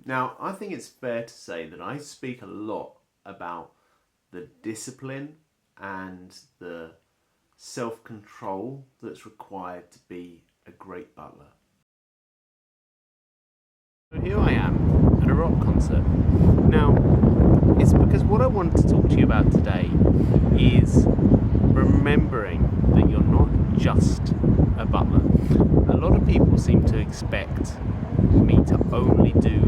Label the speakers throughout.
Speaker 1: Now, I think it's fair to say that I speak a lot about the discipline and the self-control that's required to be a great butler. So here I am at a rock concert. Now, it's because what I wanted to talk to you about today is remembering that you're not just a butler. A lot of people seem to expect me to only do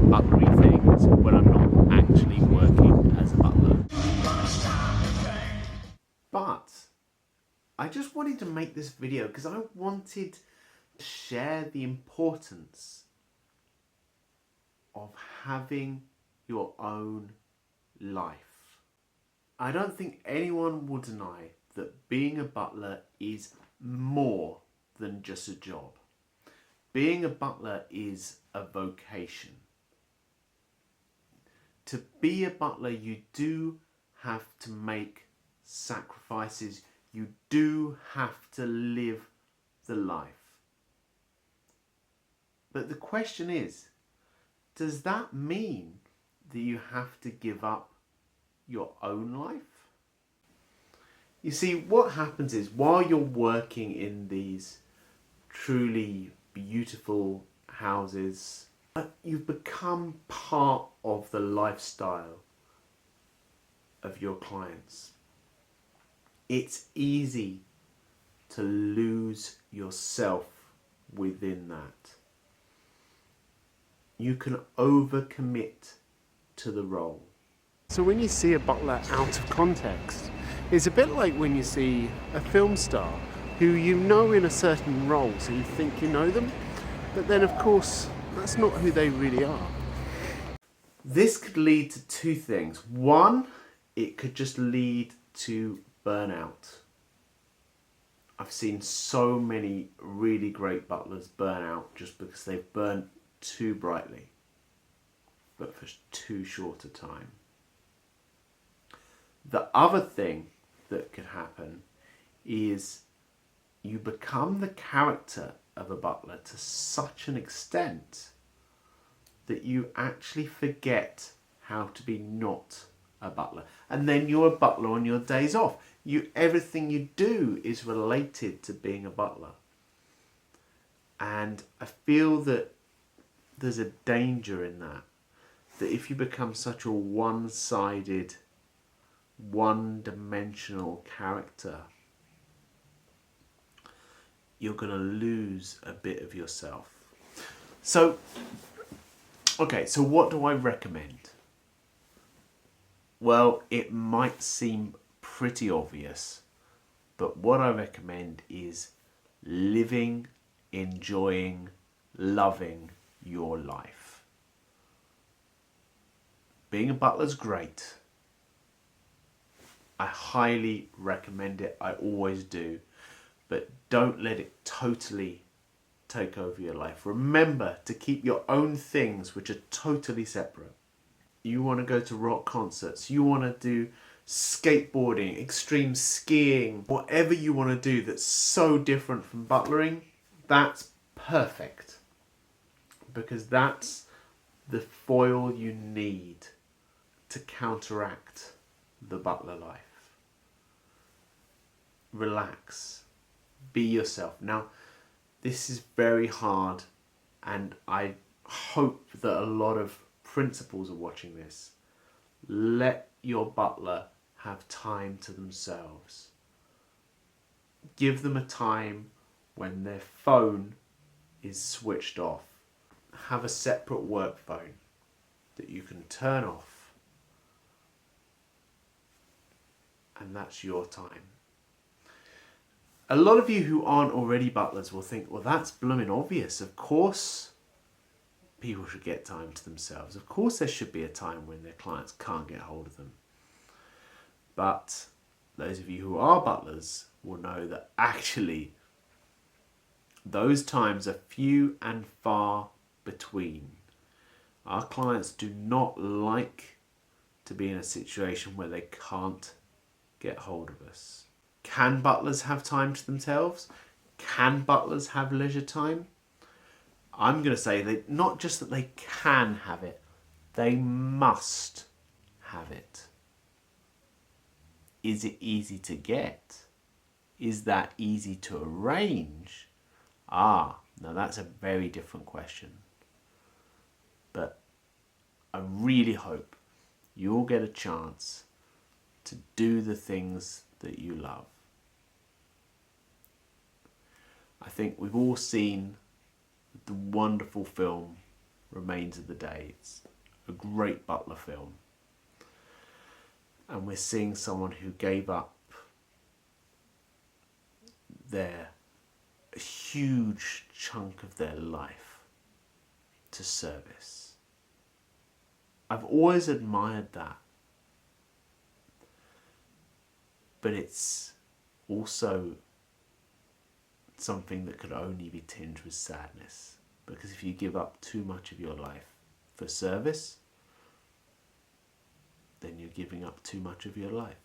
Speaker 1: butlery things when I'm not actually working as a butler. But I just wanted to make this video because I wanted to share the importance of having your own life. I don't think anyone will deny that being a butler is more than just a job. Being a butler is a vocation. To be a butler, you do have to make sacrifices. You do have to live the life. But the question is, does that mean that you have to give up your own life? You see, what happens is while you're working in these truly beautiful houses, you've become part of the lifestyle of your clients. It's easy to lose yourself within that. You can overcommit to the role. So when you see a butler out of context, it's a bit like when you see a film star who you know in a certain role, so you think you know them, but then of course that's not who they really are. This could lead to two things. One, it could just lead to burnout. I've seen so many really great butlers burn out just because they've burnt too brightly, but for too short a time. The other thing that could happen is you become the character of a butler to such an extent that you actually forget how to be not a butler. And then you're a butler on your days off. Everything you do is related to being a butler. And I feel that there's a danger in that if you become such a one-sided, one-dimensional character, you're going to lose a bit of yourself. So, okay, so what do I recommend? Well, it might seem pretty obvious, but what I recommend is living, enjoying, loving your life. Being a butler's great. I highly recommend it. I always do. But don't let it totally take over your life. Remember to keep your own things which are totally separate. You want to go to rock concerts. You want to do skateboarding, extreme skiing, whatever you want to do that's so different from butlering, that's perfect. Because that's the foil you need to counteract the butler life. Relax. Be yourself. Now, this is very hard, and I hope that a lot of principals are watching this. Let your butler have time to themselves. Give them a time when their phone is switched off. Have a separate work phone that you can turn off, and that's your time. A lot of you who aren't already butlers will think, well, that's blooming obvious. Of course people should get time to themselves. Of course there should be a time when their clients can't get hold of them. But those of you who are butlers will know that actually those times are few and far between. Our clients do not like to be in a situation where they can't get hold of us. Can butlers have time to themselves? Can butlers have leisure time? I'm going to say that not just that they can have it, they must have it. Is it easy to get? Is that easy to arrange? Now that's a very different question. But I really hope you'll get a chance to do the things that you love. I think we've all seen the wonderful film Remains of the Day. It's a great Butler film. And we're seeing someone who gave up a huge chunk of their life to service. I've always admired that. But it's also something that could only be tinged with sadness. Because if you give up too much of your life for service, then you're giving up too much of your life.